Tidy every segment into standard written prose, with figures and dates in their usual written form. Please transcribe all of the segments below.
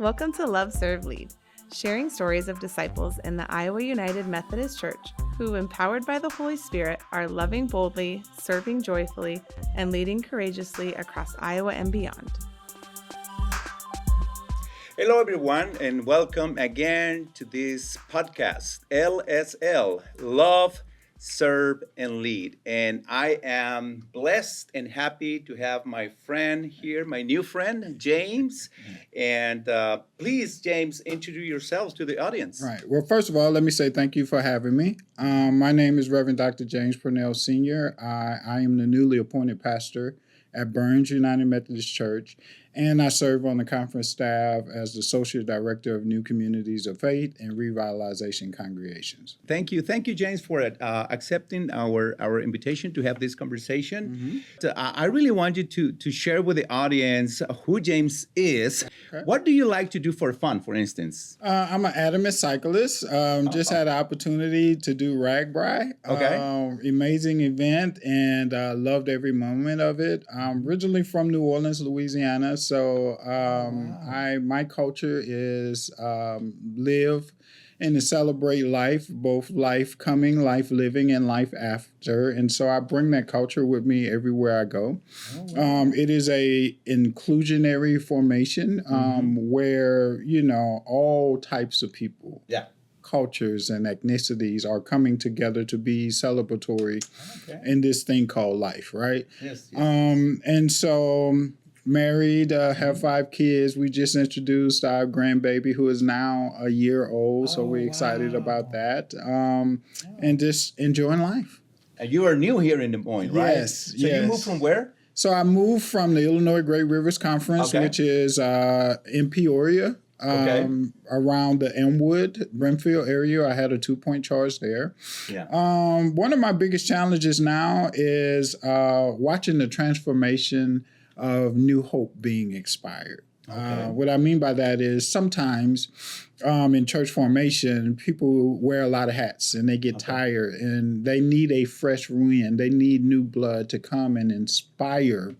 Welcome to Love, Serve, Lead, sharing stories of disciples in the Iowa United Methodist Church who, empowered by the Holy Spirit, are loving boldly, serving joyfully, and leading courageously across Iowa and beyond. Hello, everyone, and welcome again to this podcast, LSL, Love, Serve, and Lead. And I am blessed and happy to have my friend here, my new friend, James. And please, James, introduce yourselves to the audience. Right. Well, first of all, let me say thank you for having me. My name is Reverend Dr. James Pernell, Sr. I am the newly appointed pastor at Burns United Methodist Church, and I serve on the conference staff as the Associate Director of New Communities of Faith and Revitalization Congregations. Thank you, James, for accepting our invitation to have this conversation. I really want you to share with the audience who James is. Okay. What do you like to do for fun, for instance? I'm an adamant cyclist. Just had the opportunity to do Ragbri. Okay. Amazing event, and loved every moment of it. I'm originally from New Orleans, Louisiana, so my culture is live and to celebrate life, both life coming, life living, and life after. And so I bring that culture with me everywhere I go. It is a inclusionary formation where, all types of people, cultures, and ethnicities are coming together to be celebratory in this thing called life, right? Yes. And so married, have 5 kids. We just introduced our grandbaby who is now a year old. So we're excited about that. And just enjoying life. And you are new here in Des Moines, right? Yes. So you moved from where? So I moved from the Illinois Great Rivers Conference, which is in Peoria. Around the Elmwood, Brimfield area. I had a 2-point charge there. One of my biggest challenges now is watching the transformation of New Hope being expired. What I mean by that is sometimes in church formation, people wear a lot of hats and they get tired and they need a fresh wind. They need new blood to come and inspire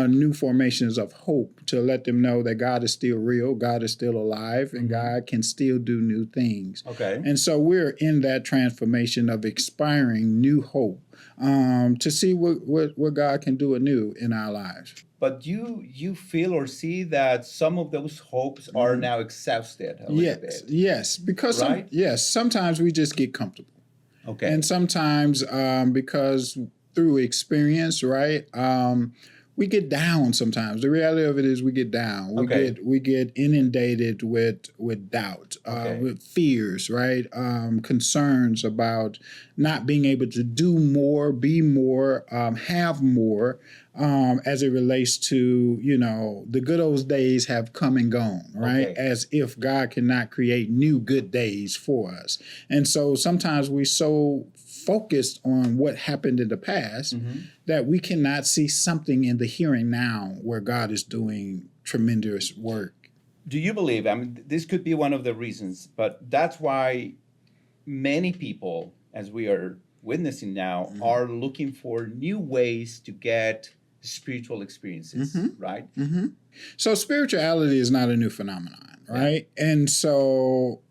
new formations of hope to let them know that God is still real, God is still alive, and God can still do new things. And so we're in that transformation of expiring new hope to see what God can do anew in our lives. But you feel or see that some of those hopes are now exhausted a little bit. Yes, because sometimes we just get comfortable. And sometimes because through experience, right, we get down sometimes. The reality of it is we get down. We get inundated with doubt, with fears, right? Concerns about not being able to do more, be more, have more, as it relates to, the good old days have come and gone, right? As if God cannot create new good days for us. And so sometimes we're so focused on what happened in the past that we cannot see something in the here and now where God is doing tremendous work. Do you believe, this could be one of the reasons, but that's why many people, as we are witnessing now, are looking for new ways to get spiritual experiences, right? So spirituality is not a new phenomenon, right? And so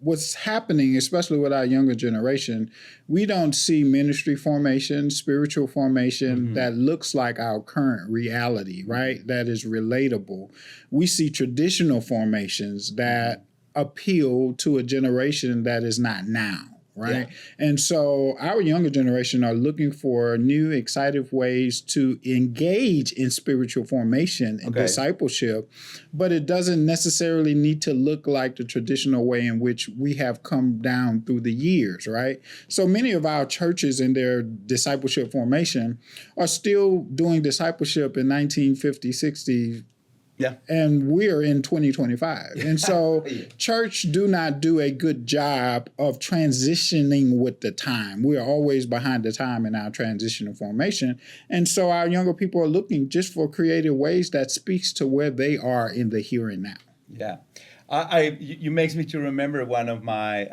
what's happening, especially with our younger generation, we don't see ministry formation, spiritual formation that looks like our current reality, right? That is relatable. We see traditional formations that appeal to a generation that is not now. Right. And so our younger generation are looking for new, exciting ways to engage in spiritual formation and discipleship, but it doesn't necessarily need to look like the traditional way in which we have come down through the years. Right. So many of our churches in their discipleship formation are still doing discipleship in 1950, 60, and we're in 2025. And so church do not do a good job of transitioning with the time. We're always behind the time in our transitional formation. And so our younger people are looking just for creative ways that speaks to where they are in the here and now. You makes me to remember one of my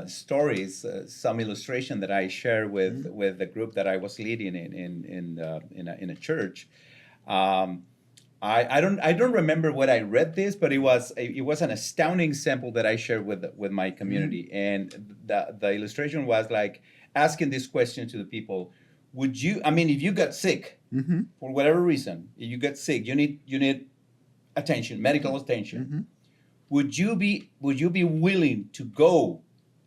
stories, some illustration that I share with the group that I was leading in a church. I don't remember what I read this, but it was an astounding sample that I shared with my community, and the illustration was like asking this question to the people: would you? I mean, if you got sick for whatever reason, if you got sick, you need attention, medical attention. Would you be willing to go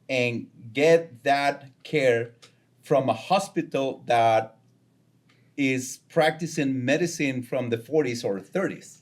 and get that care from a hospital that is practicing medicine from the 40s or 30s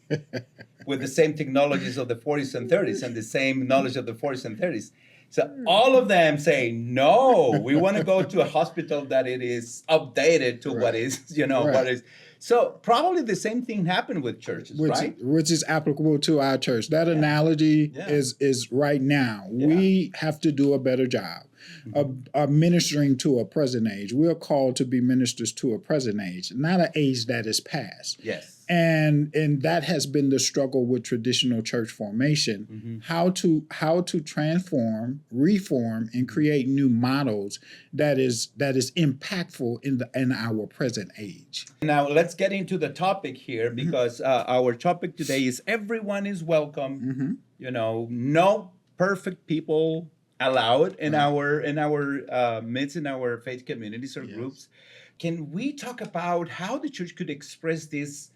with the same technologies of the 40s and 30s and the same knowledge of the 40s and 30s? So all of them say, no, we want to go to a hospital that it is updated to what is, what is. So probably the same thing happened with churches, right? Which is applicable to our church. That analogy is right now. Yeah. We have to do a better job of ministering to a present age. We're called to be ministers to a present age, not an age that is past. Yes. And that has been the struggle with traditional church formation, how to transform, reform, and create new models that is impactful in our present age. Now let's get into the topic here, because our topic today is everyone is welcome. No perfect people allowed in our midst, in our faith communities or groups. Can we talk about how the church could express this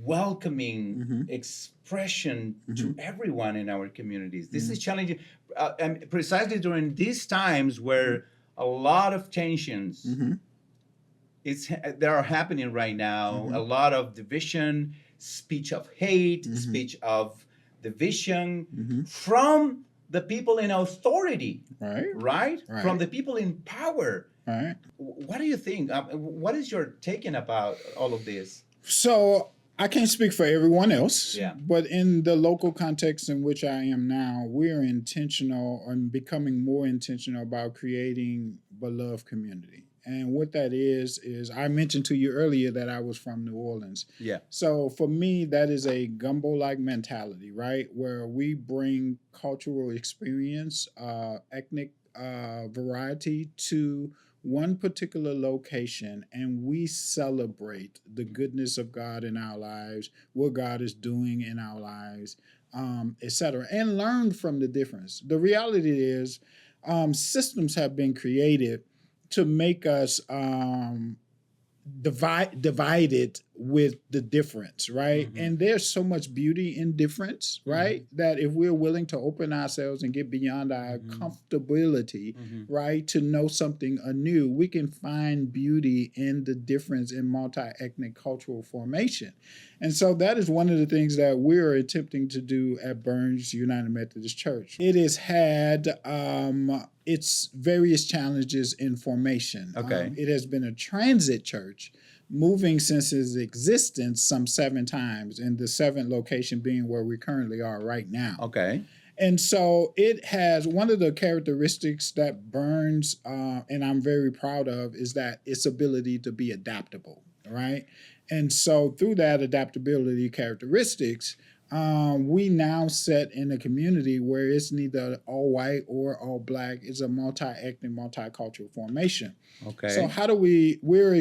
welcoming expression to everyone in our communities? This is challenging, and precisely during these times where a lot of tensions that are happening right now, a lot of division, speech of hate, speech of division from the people in authority, right? From the people in power. Right. What do you think? What is your taking about all of this? So I can't speak for everyone else, but in the local context in which I am now, we're intentional and becoming more intentional about creating beloved community. And what that is I mentioned to you earlier that I was from New Orleans. Yeah. So for me, that is a gumbo-like mentality, right? Where we bring cultural experience, ethnic variety to one particular location, and we celebrate the goodness of God in our lives, what God is doing in our lives, etc., and learn from the difference. The reality is systems have been created to make us divided with the difference, right? And there's so much beauty in difference, right? That if we're willing to open ourselves and get beyond our comfortability, right, to know something anew, we can find beauty in the difference in multi-ethnic cultural formation. And so that is one of the things that we're attempting to do at Burns United Methodist Church. It has had its various challenges in formation. Okay. It has been a transit church, moving since its existence some 7 times, and the 7th location being where we currently are right now. Okay. And so it has, one of the characteristics that Burns, and I'm very proud of, is that its ability to be adaptable, right? And so through that adaptability characteristics, we now set in a community where it's neither all white or all black. It's a multi-ethnic, multicultural formation. Okay. So how do we're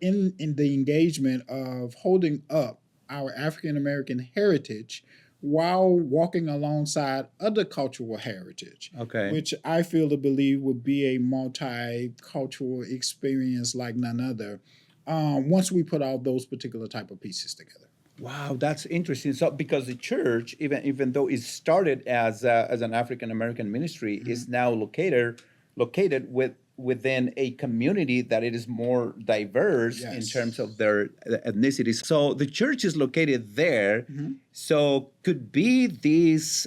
in the engagement of holding up our African-American heritage while walking alongside other cultural heritage, which I feel to believe would be a multicultural experience like none other, once we put all those particular type of pieces together. Wow, that's interesting. So, because the church, even though it started as an African American ministry, is now located within a community that it is more diverse in terms of their ethnicities. So the church is located there. So could be this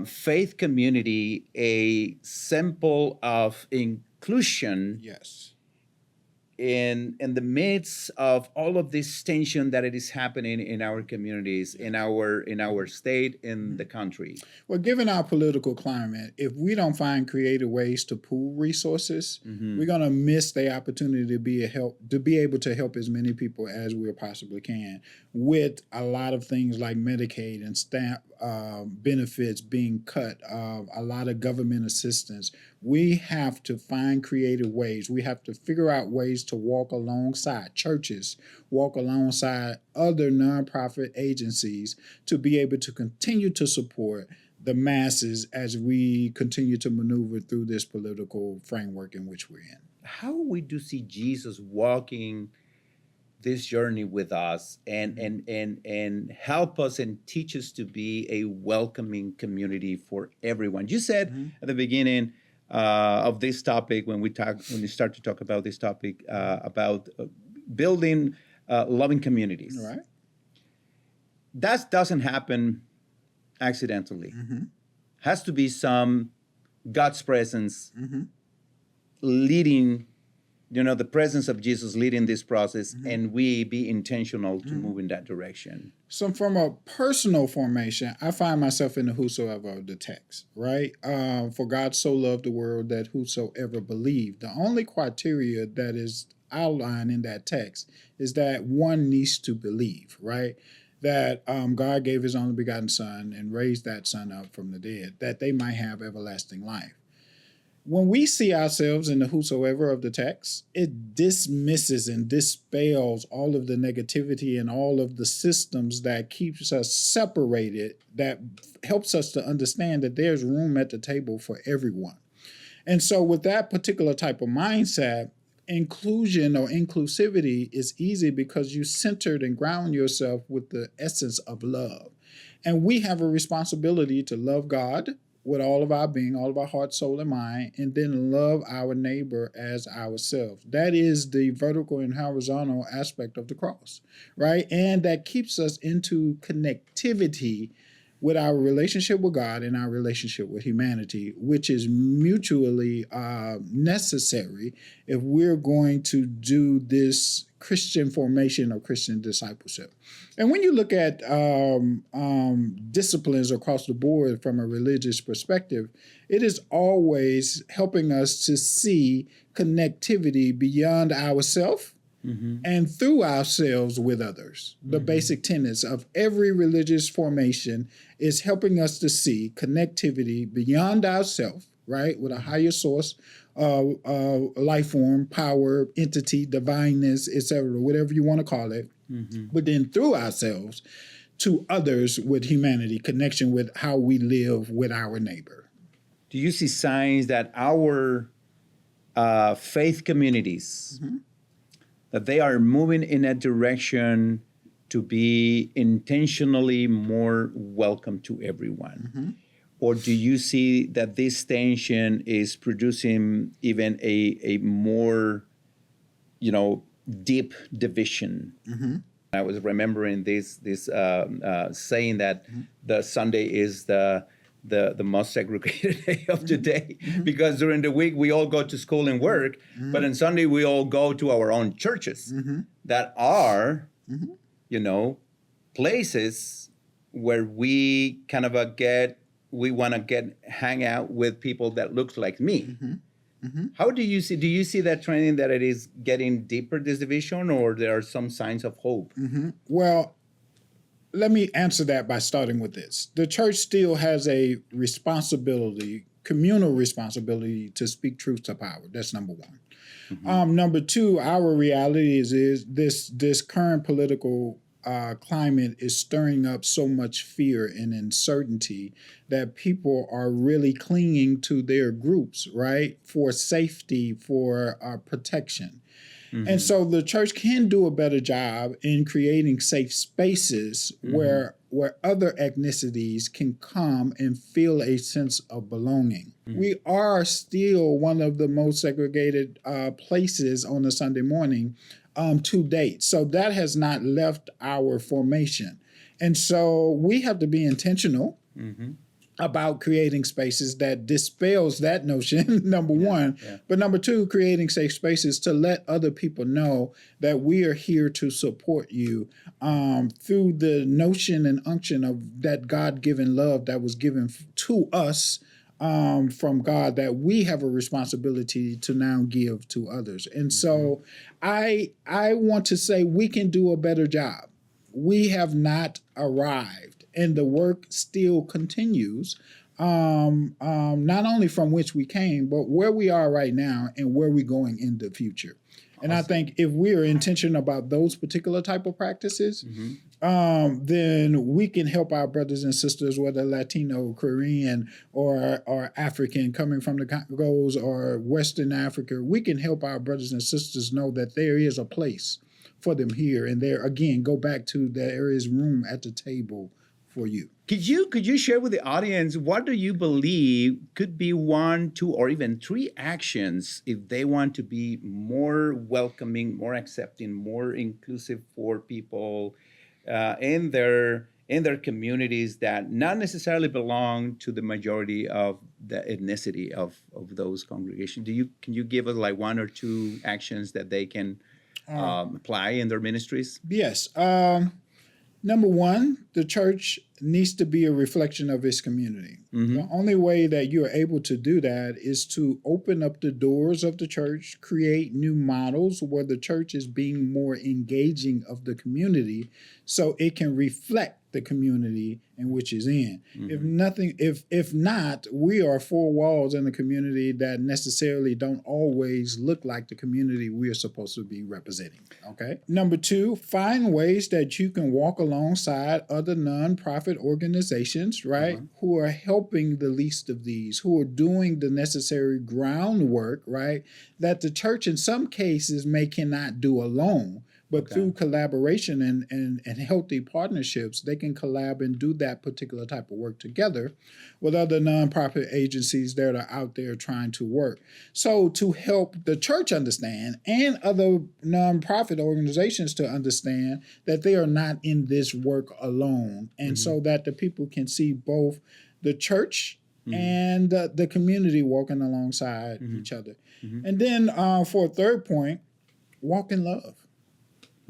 faith community a symbol of inclusion? Yes. In the midst of all of this tension that it is happening in our communities, in our state, in the country. Well, given our political climate, if we don't find creative ways to pool resources, we're going to miss the opportunity to be able to help as many people as we possibly can, with a lot of things like Medicaid and SNAP benefits being cut, a lot of government assistance. We have to find creative ways. We have to figure out ways to walk alongside churches, walk alongside other nonprofit agencies to be able to continue to support the masses as we continue to maneuver through this political framework in which we're in. How we do see Jesus walking this journey with us and help us and teach us to be a welcoming community for everyone. You said at the beginning of this topic, when you start to talk about this topic, about building loving communities. Right. That doesn't happen accidentally. Has to be some God's presence leading, the presence of Jesus leading this process, and we be intentional to move in that direction. So from a personal formation, I find myself in the whosoever of the text, right? For God so loved the world that whosoever believed. The only criteria that is outlined in that text is that one needs to believe, right? That God gave his only begotten son and raised that son up from the dead, that they might have everlasting life. When we see ourselves in the whosoever of the text, it dismisses and dispels all of the negativity and all of the systems that keeps us separated, that helps us to understand that there's room at the table for everyone. And so with that particular type of mindset, inclusion or inclusivity is easy because you centered and ground yourself with the essence of love. And we have a responsibility to love God with all of our being, all of our heart, soul, and mind, and then love our neighbor as ourselves. That is the vertical and horizontal aspect of the cross, right? And that keeps us into connectivity with our relationship with God and our relationship with humanity, which is mutually necessary if we're going to do this Christian formation or Christian discipleship. And when you look at disciplines across the board from a religious perspective, it is always helping us to see connectivity beyond ourselves and through ourselves with others. The basic tenets of every religious formation is helping us to see connectivity beyond ourselves, right, with a higher source, life form, power, entity, divineness, etc., whatever you want to call it, but then through ourselves to others with humanity, connection with how we live with our neighbor. Do you see signs that our faith communities, that they are moving in a direction to be intentionally more welcome to everyone? Or do you see that this tension is producing even a more, deep division? I was remembering this saying that the Sunday is the most segregated day of the day, because during the week we all go to school and work, but on Sunday we all go to our own churches that are, places where we kind of want to hang out with people that looks like me. How do you see that trending, that it is getting deeper, this division, or there are some signs of hope? Well, let me answer that by starting with this. The church still has a responsibility, communal responsibility, to speak truth to power. That's number one. Number two, our reality is this current political climate is stirring up so much fear and uncertainty that people are really clinging to their groups, right, for safety, for protection. And so the church can do a better job in creating safe spaces where other ethnicities can come and feel a sense of belonging. We are still one of the most segregated places on a Sunday morning to date. So that has not left our formation. And so we have to be intentional about creating spaces that dispels that notion, number one. But number two, creating safe spaces to let other people know that we are here to support you through the notion and unction of that God-given love that was given to us from God, that we have a responsibility to now give to others. And so I want to say we can do a better job. We have not arrived, and the work still continues, not only from which we came, but where we are right now and where we're going in the future. And I think if we are intentional about those particular type of practices, then we can help our brothers and sisters, whether Latino, Korean, or African, coming from the Congos or Western Africa. We can help our brothers and sisters know that there is a place for them here. And there, again, go back to there is room at the table for you. Could you share with the audience, what do you believe could be 1, 2, or even 3 actions if they want to be more welcoming, more accepting, more inclusive for people in their communities that not necessarily belong to the majority of the ethnicity of those congregations? Can you give us like 1 or 2 actions that they can apply in their ministries? Yes. Number 1, the church needs to be a reflection of its community. The only way that you're able to do that is to open up the doors of the church, create new models where the church is being more engaging of the community so it can reflect the community in which it's in. If not, we are 4 walls in a community that necessarily don't always look like the community we are supposed to be representing. Okay. Number 2, find ways that you can walk alongside other nonprofit organizations, right, who are helping the least of these, who are doing the necessary groundwork, right, that the church in some cases cannot do alone. But through collaboration and healthy partnerships, they can collab and do that particular type of work together with other nonprofit agencies that are out there trying to work. So to help the church understand and other nonprofit organizations to understand that they are not in this work alone. And so that the people can see both the church and the community walking alongside each other. And then for a third point, walk in love.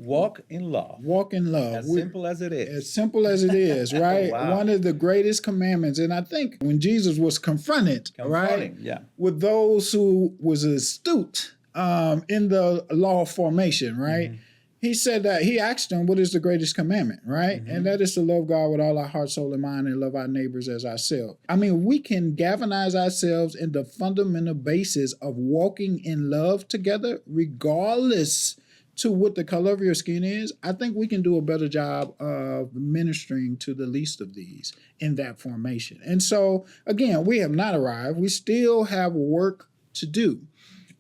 Walk in love. Walk in love. As simple as it is. As simple as it is, right? Wow. One of the greatest commandments. And I think when Jesus was confronted, right, with those who was astute in the law formation, right, he said that he asked them, what is the greatest commandment, right? And that is to love God with all our heart, soul, and mind, and love our neighbors as ourselves. I mean, we can galvanize ourselves in the fundamental basis of walking in love together, regardless to what the color of your skin is. I think we can do a better job of ministering to the least of these in that formation. And so, again, we have not arrived. We still have work to do,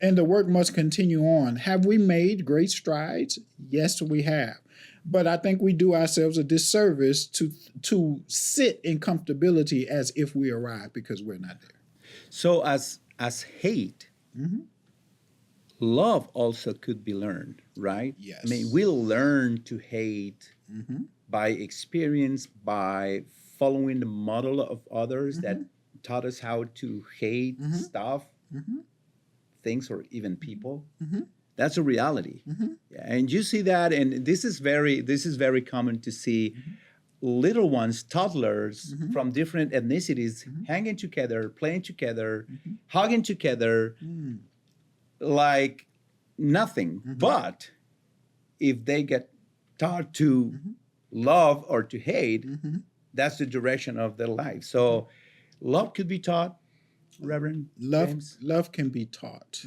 and the work must continue on. Have we made great strides? Yes, we have. But I think we do ourselves a disservice to sit in comfortability as if we arrived, because we're not there. So as hate, love also could be learned, right? Yes. I mean, we'll learn to hate by experience, by following the model of others that taught us how to hate stuff, things, or even people. That's a reality. Yeah, and you see that, and this is very common to see little ones, toddlers from different ethnicities hanging together, playing together, hugging together, like nothing. But if they get taught to love or to hate, that's the direction of their life. So love could be taught, Reverend James? Love can be taught.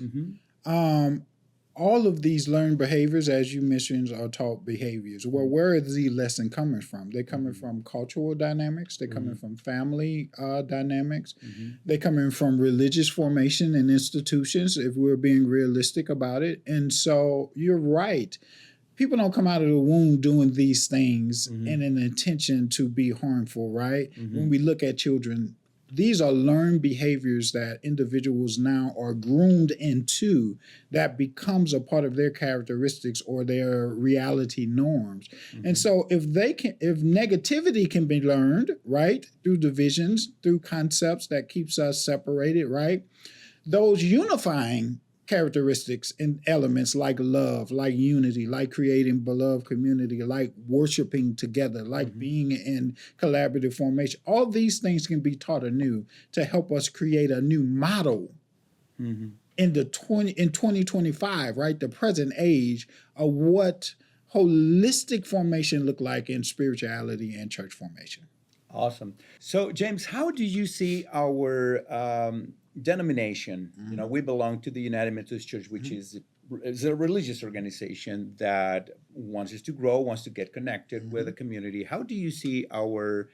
All of these learned behaviors, as you mentioned, are taught behaviors. Well, where is the lesson coming from? They're coming from cultural dynamics. They're coming from family dynamics. They're coming from religious formation and institutions, if we're being realistic about it. And so you're right. People don't come out of the womb doing these things in an intention to be harmful, right? When we look at children, these are learned behaviors that individuals now are groomed into, that becomes a part of their characteristics or their reality norms. And so if negativity can be learned, right, through divisions, through concepts that keeps us separated, right, those unifying characteristics and elements like love, like unity, like creating beloved community, like worshiping together, like being in collaborative formation. All these things can be taught anew to help us create a new model in 2025, right? The present age of what holistic formation look like in spirituality and church formation. Awesome. So, James, how do you see our denomination? You know, we belong to the United Methodist Church, which is it's a religious organization that wants us to grow, wants to get connected with the community. How do you see our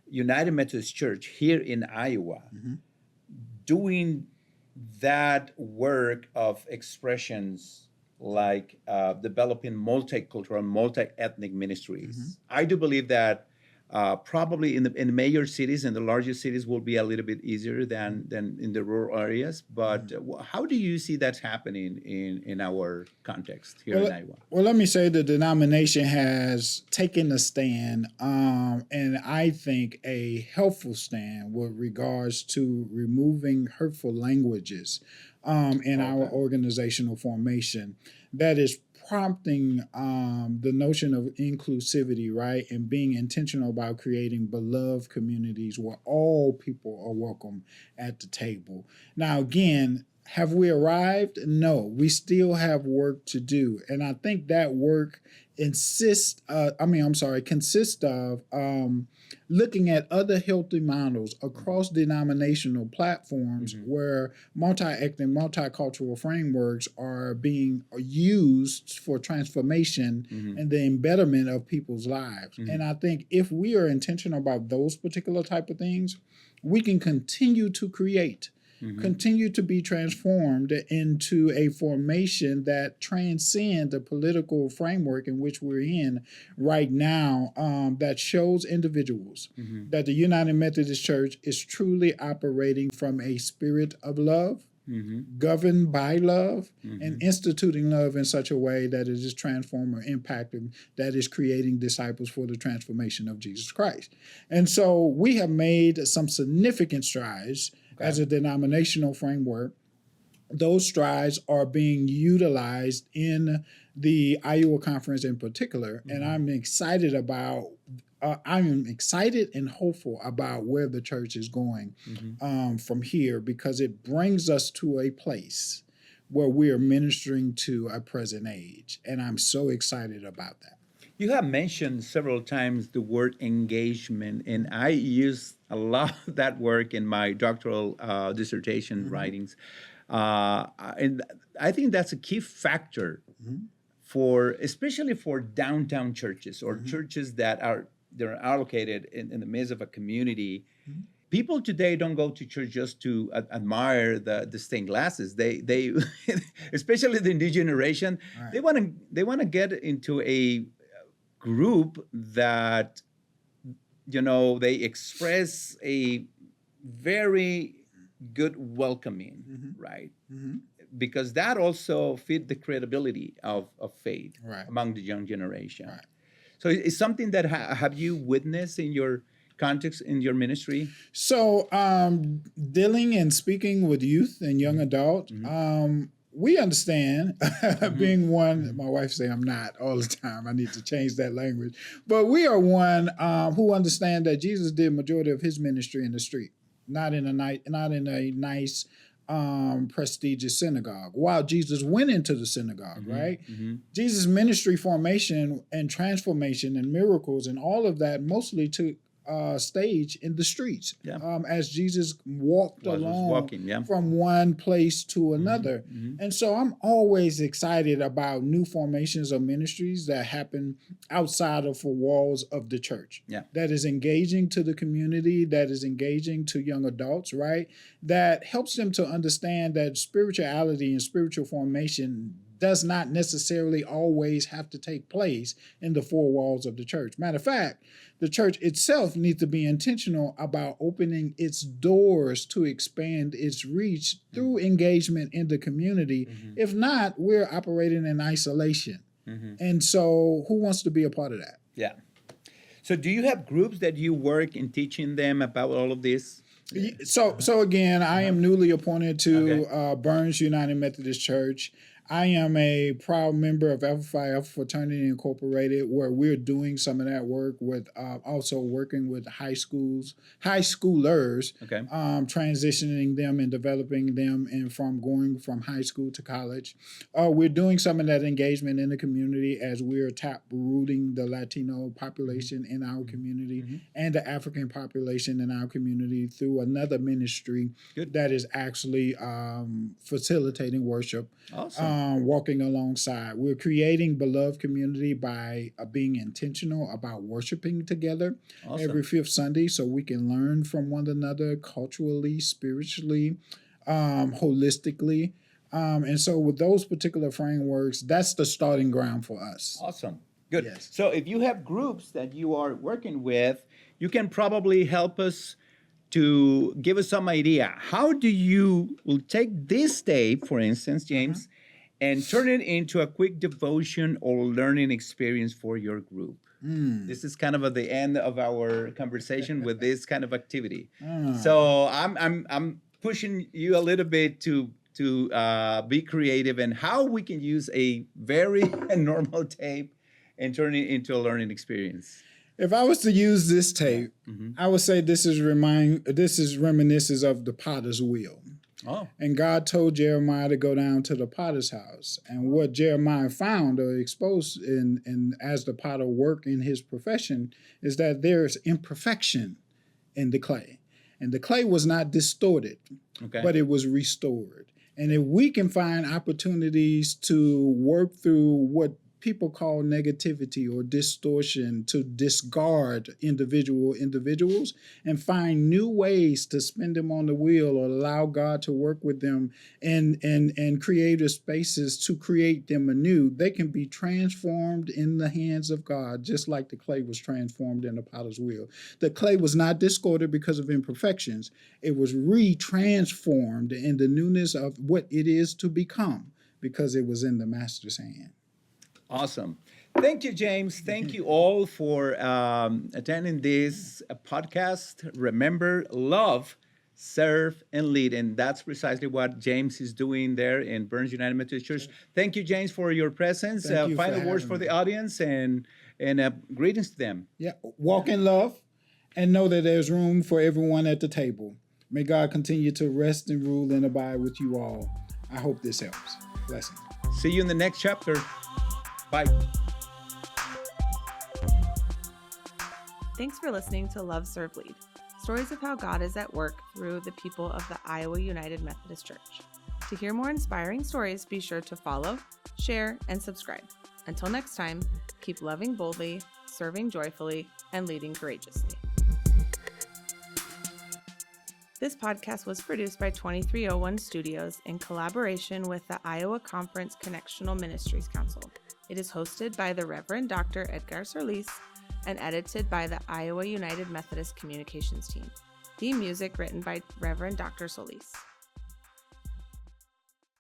United Methodist Church here in Iowa doing that work of expressions like developing multicultural, multi-ethnic ministries? I do believe that probably in the major cities and the largest cities will be a little bit easier than in the rural areas. But how do you see that happening in our context here in Iowa? Well, let me say the denomination has taken a stand, and I think a helpful stand with regards to removing hurtful languages in our organizational formation. That is prompting the notion of inclusivity, right? And being intentional about creating beloved communities where all people are welcome at the table. Now, again, have we arrived? No, we still have work to do. And I think that work consists of looking at other healthy models across denominational platforms where multi-ethnic, multicultural frameworks are being used for transformation and the embetterment of people's lives. And I think if we are intentional about those particular type of things, we can continue to create, continue to be transformed into a formation that transcends the political framework in which we're in right now, that shows individuals that the United Methodist Church is truly operating from a spirit of love, governed by love, and instituting love in such a way that it is transforming or impacting, that is creating disciples for the transformation of Jesus Christ. And so we have made some significant strides as a denominational framework. Those strides are being utilized in the Iowa Conference in particular, and I'm excited and hopeful about where the church is going from here, because it brings us to a place where we are ministering to a present age, and I'm so excited about that. You have mentioned several times the word engagement, and I use a lot of that work in my doctoral dissertation writings. And I think that's a key factor especially for downtown churches or churches that are allocated in the midst of a community. People today don't go to church just to admire the stained glasses. They especially the new generation, they want to get into a group that, they express a very good welcoming, right? Because that also fit the credibility of faith among the young generation. So it's something that have you witnessed in your context, in your ministry? So dealing and speaking with youth and young adult, we understand, being one, my wife say I'm not all the time. I need to change that language. But we are one who understand that Jesus did majority of his ministry in the street, not in a nice, prestigious synagogue. While Jesus went into the synagogue, right? Jesus' ministry formation and transformation and miracles and all of that mostly took stage in the streets as Jesus walked from one place to another. And so I'm always excited about new formations of ministries that happen outside of the walls of the church, that is engaging to the community, that is engaging to young adults, right? That helps them to understand that spirituality and spiritual formation does not necessarily always have to take place in the four walls of the church. Matter of fact, the church itself needs to be intentional about opening its doors to expand its reach through engagement in the community. If not, we're operating in isolation. And so who wants to be a part of that? Yeah. So do you have groups that you work in teaching them about all of this? So again, I am newly appointed to Burns United Methodist Church. I am a proud member of Alpha Phi Alpha Fraternity Incorporated, where we're doing some of that work with also working with high schoolers, transitioning them and developing them and going from high school to college. We're doing some of that engagement in the community as we're tap-rooting the Latino population in our community and the African population in our community through another ministry that is actually facilitating worship. Awesome. walking alongside. We're creating beloved community by being intentional about worshiping together every fifth Sunday so we can learn from one another culturally, spiritually, holistically. And so with those particular frameworks, that's the starting ground for us. Awesome. Good. Yes. So if you have groups that you are working with, you can probably help us to give us some idea. How do you will take this day, for instance, James, and turn it into a quick devotion or learning experience for your group? This is kind of at the end of our conversation with this kind of activity. So I'm pushing you a little bit to be creative and how we can use a very normal tape and turn it into a learning experience. If I was to use this tape, I would say this is reminiscence of the potter's wheel. Oh. And God told Jeremiah to go down to the potter's house. And what Jeremiah found or exposed in as the potter worked in his profession is that there's imperfection in the clay. And the clay was not distorted, but it was restored. And if we can find opportunities to work through what people call negativity or distortion, to discard individuals and find new ways to spin them on the wheel or allow God to work with them and creative spaces to create them anew, they can be transformed in the hands of God, just like the clay was transformed in the potter's wheel. The clay was not discarded because of imperfections. It was retransformed in the newness of what it is to become because it was in the master's hand. Awesome. Thank you, James. Thank you all for attending this podcast. Remember, love, serve, and lead. And that's precisely what James is doing there in Burns United Methodist Church. Thank you, James, for your presence. Final words for the audience and greetings to them. Yeah, walk in love and know that there's room for everyone at the table. May God continue to rest and rule and abide with you all. I hope this helps. Blessings. See you in the next chapter. Bye. Thanks for listening to Love, Serve, Lead. Stories of how God is at work through the people of the Iowa United Methodist Church. To hear more inspiring stories, be sure to follow, share, and subscribe. Until next time, keep loving boldly, serving joyfully, and leading courageously. This podcast was produced by 2301 Studios in collaboration with the Iowa Conference Connectional Ministries Council. It is hosted by the Reverend Dr. Edgar Solís and edited by the Iowa United Methodist Communications Team. Theme music written by Reverend Dr. Solís.